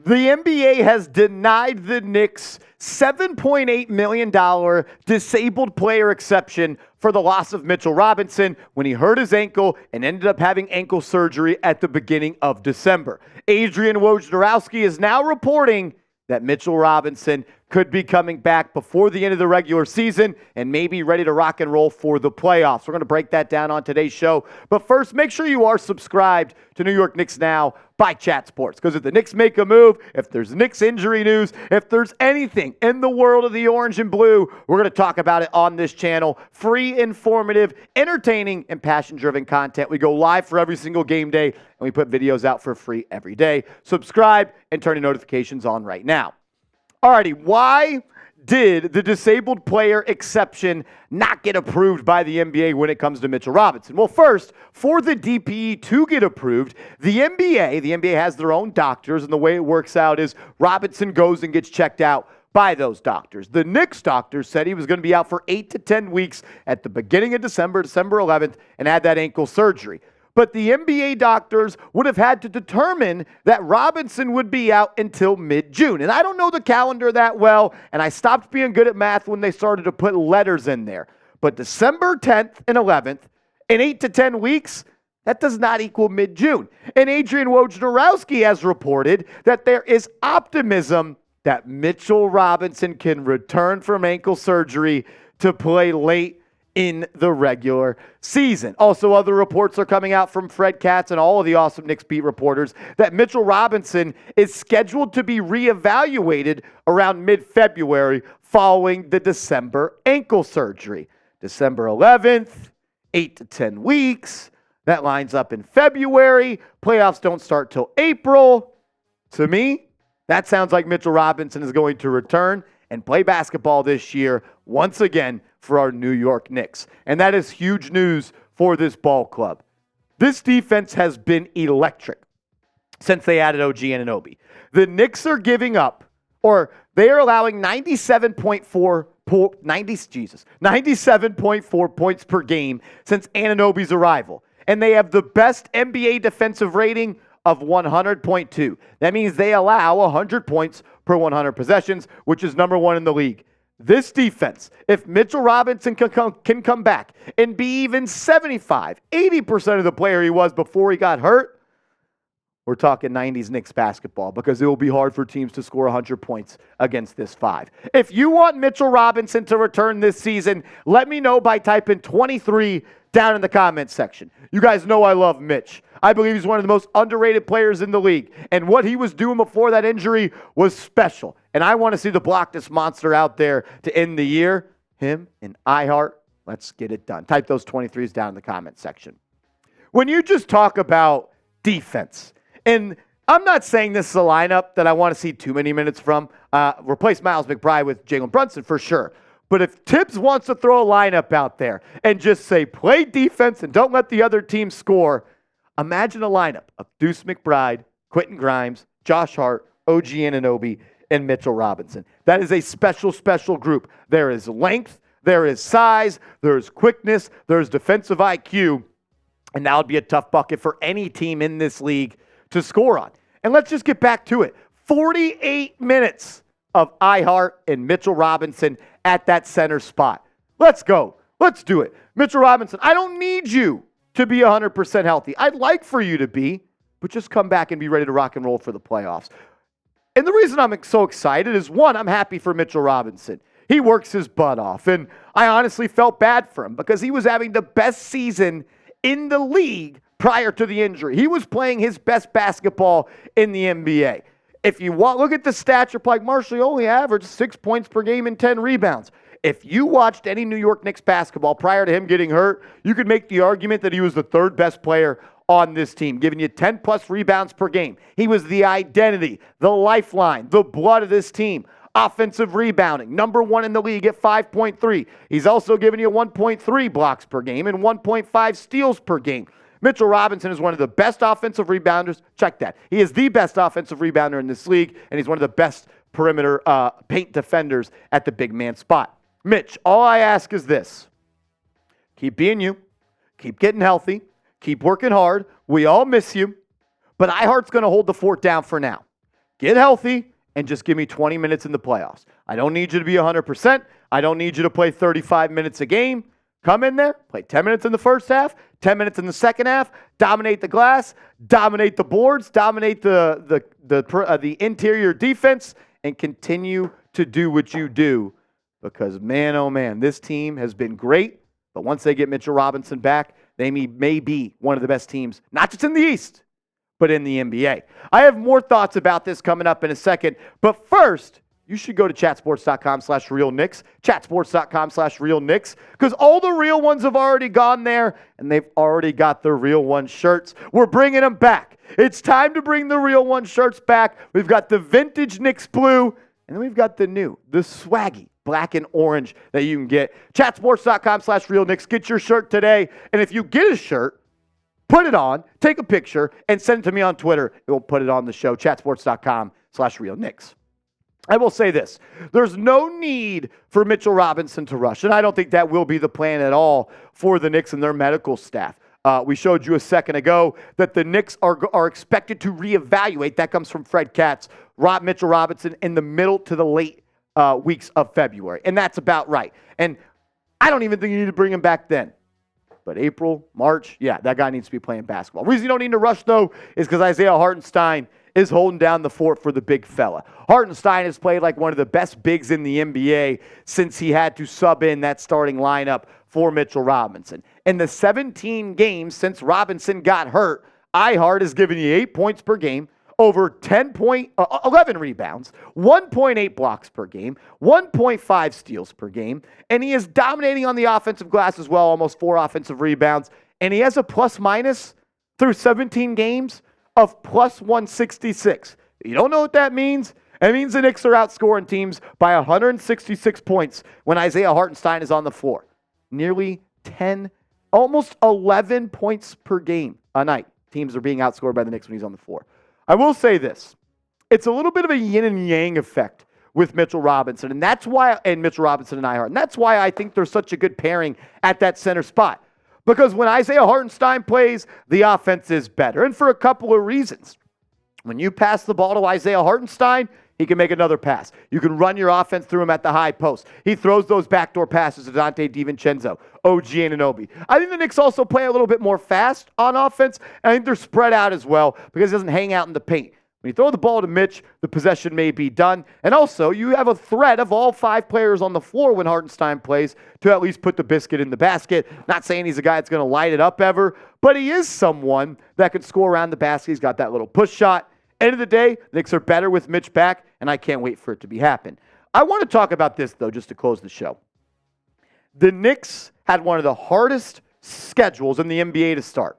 The NBA has denied the Knicks $7.8 million disabled player exception for the loss of Mitchell Robinson when he hurt his ankle and ended up having ankle surgery at the beginning of December. Adrian Wojnarowski is now reporting that Mitchell Robinson could be coming back before the end of the regular season and maybe ready to rock and roll for the playoffs. We're going to break that down on today's show. But first, make sure you are subscribed to New York Knicks Now by Chat Sports. Because if the Knicks make a move, if there's Knicks injury news, if there's anything in the world of the orange and blue, we're going to talk about it on this channel. Free, informative, entertaining, and passion-driven content. We go live for every single game day, and we put videos out for free every day. Subscribe and turn your notifications on right now. Alrighty, why did the disabled player exception not get approved by the NBA when it comes to Mitchell Robinson? Well, first, for the DPE to get approved, the NBA has their own doctors, and the way it works out is Robinson goes and gets checked out by those doctors. The Knicks doctors said he was going to be out for 8 to 10 weeks at the beginning of December 11th, and had that ankle surgery. But the NBA doctors would have had to determine that Robinson would be out until mid-June. And I don't know the calendar that well, and I stopped being good at math when they started to put letters in there. But December 10th and 11th, in 8 to 10 weeks, that does not equal mid-June. And Adrian Wojnarowski has reported that there is optimism that Mitchell Robinson can return from ankle surgery to play late in the regular season. Also, other reports are coming out from Fred Katz and all of the awesome Knicks beat reporters that Mitchell Robinson is scheduled to be reevaluated around mid-February following the December ankle surgery. December 11th, 8 to 10 weeks. That lines up in February. Playoffs don't start till April. To me, that sounds like Mitchell Robinson is going to return and play basketball this year once again for our New York Knicks. And that is huge news for this ball club. This defense has been electric since they added OG Anunoby. The Knicks are giving up, or they are allowing 97.4 points per game since Anunoby's arrival. And they have the best NBA defensive rating of 100.2. That means they allow 100 points per 100 possessions, which is number one in the league. This defense, if Mitchell Robinson can come back and be even 75, 80% of the player he was before he got hurt, we're talking 90s Knicks basketball, because it will be hard for teams to score 100 points against this five. If you want Mitchell Robinson to return this season, let me know by typing 23 down in the comments section. You guys know I love Mitch. I believe he's one of the most underrated players in the league. And what he was doing before that injury was special. And I want to see the block this monster out there to end the year. Him and iHeart, let's get it done. Type those 23s down in the comment section. When you just talk about defense, and I'm not saying this is a lineup that I want to see too many minutes from. Replace Miles McBride with Jalen Brunson for sure. But if Tibbs wants to throw a lineup out there and just say, play defense and don't let the other team score, imagine a lineup of Deuce McBride, Quentin Grimes, Josh Hart, OG Anunoby, and Mitchell Robinson. That is a special, special group. There is length, there is size, there is quickness, there is defensive IQ, and that would be a tough bucket for any team in this league to score on. And let's just get back to it. 48 minutes of iHeart and Mitchell Robinson at that center spot. Let's go. Let's do it. Mitchell Robinson, I don't need you to be 100% healthy. I'd like for you to be, but just come back and be ready to rock and roll for the playoffs. And the reason I'm so excited is, one, I'm happy for Mitchell Robinson. He works his butt off, and I honestly felt bad for him because he was having the best season in the league prior to the injury. He was playing his best basketball in the NBA. If you look at the stats, you're like, Marshall only averaged 6 points per game and 10 rebounds. If you watched any New York Knicks basketball prior to him getting hurt, you could make the argument that he was the third best player on this team, giving you 10-plus rebounds per game. He was the identity, the lifeline, the blood of this team. Offensive rebounding, number one in the league at 5.3. He's also giving you 1.3 blocks per game and 1.5 steals per game. Mitchell Robinson is one of the best offensive rebounders. Check that. He is the best offensive rebounder in this league, and he's one of the best perimeter paint defenders at the big man spot. Mitch, all I ask is this. Keep being you. Keep getting healthy. Keep working hard. We all miss you. But iHeart's going to hold the fort down for now. get healthy, and just give me 20 minutes in the playoffs. I don't need you to be 100%. I don't need you to play 35 minutes a game. Come in there, play 10 minutes in the first half, 10 minutes in the second half, dominate the glass, dominate the boards, dominate the interior defense, and continue to do what you do. Because, man, oh, man, this team has been great. But once they get Mitchell Robinson back, they may be one of the best teams, not just in the East, but in the NBA. I have more thoughts about this coming up in a second. But first, you should go to chatsports.com/realknicks, chatsports.com/realknicks, because all the real ones have already gone there, and they've already got the Real One shirts. We're bringing them back. It's time to bring the Real One shirts back. We've got the vintage Knicks blue, and then we've got the new, the swaggy black and orange that you can get. Chatsports.com/realknicks. Get your shirt today. And if you get a shirt, put it on, take a picture, and send it to me on Twitter. It will put it on the show. Chatsports.com/realknicks. I will say this. There's no need for Mitchell Robinson to rush, and I don't think that will be the plan at all for the Knicks and their medical staff. We showed you a second ago that the Knicks are expected to reevaluate. That comes from Fred Katz, Mitchell Robinson in the middle to the late weeks of February. And that's about right. And I don't even think you need to bring him back then. But April, March, yeah, that guy needs to be playing basketball. The reason you don't need to rush, though, is because Isaiah Hartenstein is holding down the fort for the big fella. Hartenstein has played like one of the best bigs in the NBA since he had to sub in that starting lineup for Mitchell Robinson. In the 17 games since Robinson got hurt, iHeart has given you 8 points per game, over 11 rebounds, 1.8 blocks per game, 1.5 steals per game, and he is dominating on the offensive glass as well, almost 4 offensive rebounds, and he has a plus-minus through 17 games of plus 166. You don't know what that means? It means the Knicks are outscoring teams by 166 points when Isaiah Hartenstein is on the floor. Nearly 10, almost 11 points per game a night. Teams are being outscored by the Knicks when he's on the floor. I will say this. It's a little bit of a yin and yang effect with Mitchell Robinson, and Mitchell Robinson and iHeart. And that's why I think they're such a good pairing at that center spot. Because when Isaiah Hartenstein plays, the offense is better. And for a couple of reasons. When you pass the ball to Isaiah Hartenstein, he can make another pass. You can run your offense through him at the high post. He throws those backdoor passes to Donte DiVincenzo, OG Anunoby. I think the Knicks also play a little bit more fast on offense, and I think they're spread out as well because he doesn't hang out in the paint. When you throw the ball to Mitch, the possession may be done. And also, you have a threat of all 5 players on the floor when Hartenstein plays to at least put the biscuit in the basket. Not saying he's a guy that's going to light it up ever, but he is someone that can score around the basket. He's got that little push shot. End of the day, the Knicks are better with Mitch back, and I can't wait for it to happen. I want to talk about this, though, just to close the show. The Knicks had one of the hardest schedules in the NBA to start.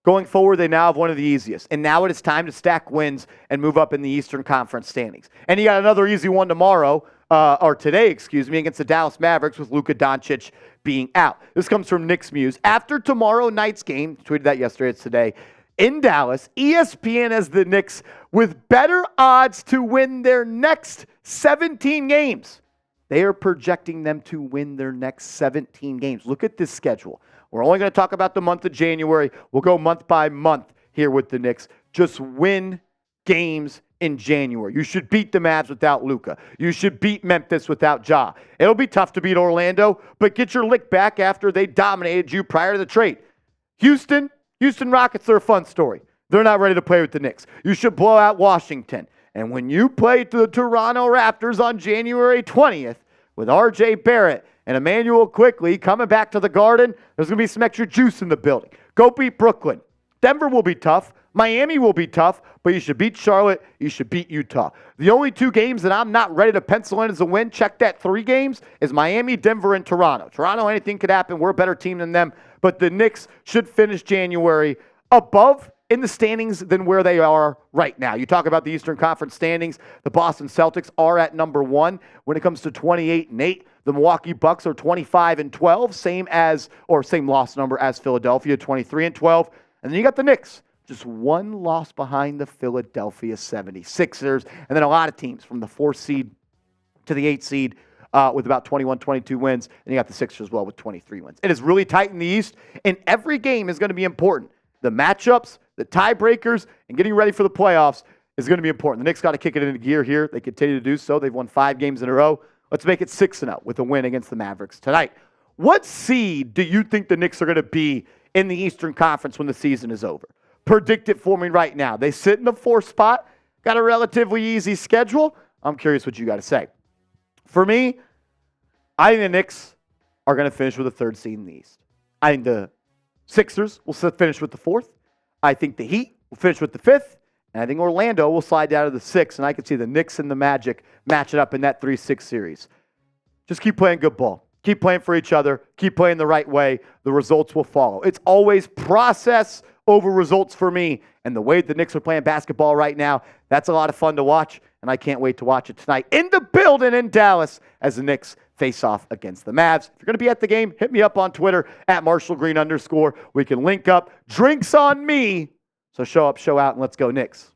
Going forward, they now have one of the easiest. And now it is time to stack wins and move up in the Eastern Conference standings. And you got another easy one today, against the Dallas Mavericks with Luka Doncic being out. This comes from Knicks Muse. After tomorrow night's game, tweeted that yesterday, it's today, in Dallas, ESPN has the Knicks with better odds to win their next 17 games. They are projecting them to win their next 17 games. Look at this schedule. We're only going to talk about the month of January. We'll go month by month here with the Knicks. Just win games in January. You should beat the Mavs without Luka. You should beat Memphis without Ja. It'll be tough to beat Orlando, but get your lick back after they dominated you prior to the trade. Houston Rockets are a fun story. They're not ready to play with the Knicks. You should blow out Washington. And when you play the Toronto Raptors on January 20th with R.J. Barrett and Emmanuel Quickley coming back to the Garden, there's going to be some extra juice in the building. Go beat Brooklyn. Denver will be tough. Miami will be tough, but you should beat Charlotte. You should beat Utah. The only 2 games that I'm not ready to pencil in as a win, check that 3 games, is Miami, Denver, and Toronto. Toronto, anything could happen. We're a better team than them. But the Knicks should finish January above in the standings than where they are right now. You talk about the Eastern Conference standings. The Boston Celtics are at number 1 when it comes to 28-8. The Milwaukee Bucks are 25-12, same loss number as Philadelphia, 23-12. And then you got the Knicks, just 1 loss behind the Philadelphia 76ers. And then a lot of teams from the 4th seed to the 8th seed with about 21, 22 wins. And you got the Sixers as well with 23 wins. It is really tight in the East, and every game is going to be important. The matchups, the tiebreakers, and getting ready for the playoffs. is going to be important. The Knicks got to kick it into gear here. They continue to do so. They've won 5 games in a row. Let's make it 6-0 with a win against the Mavericks tonight. What seed do you think the Knicks are going to be in the Eastern Conference when the season is over? Predict it for me right now. They sit in the 4th spot, got a relatively easy schedule. I'm curious what you got to say. For me, I think the Knicks are going to finish with the 3rd seed in the East. I think the Sixers will finish with the 4th. I think the Heat will finish with the 5th. And I think Orlando will slide down to the 6th. And I can see the Knicks and the Magic matching up in that 3-6 series. Just keep playing good ball. Keep playing for each other. Keep playing the right way. The results will follow. It's always process over results for me. And the way the Knicks are playing basketball right now, that's a lot of fun to watch. And I can't wait to watch it tonight in the building in Dallas as the Knicks face off against the Mavs. If you're going to be at the game, hit me up on Twitter at @MarshallGreen_. We can link up. Drinks on me. So show up, show out, and let's go Knicks.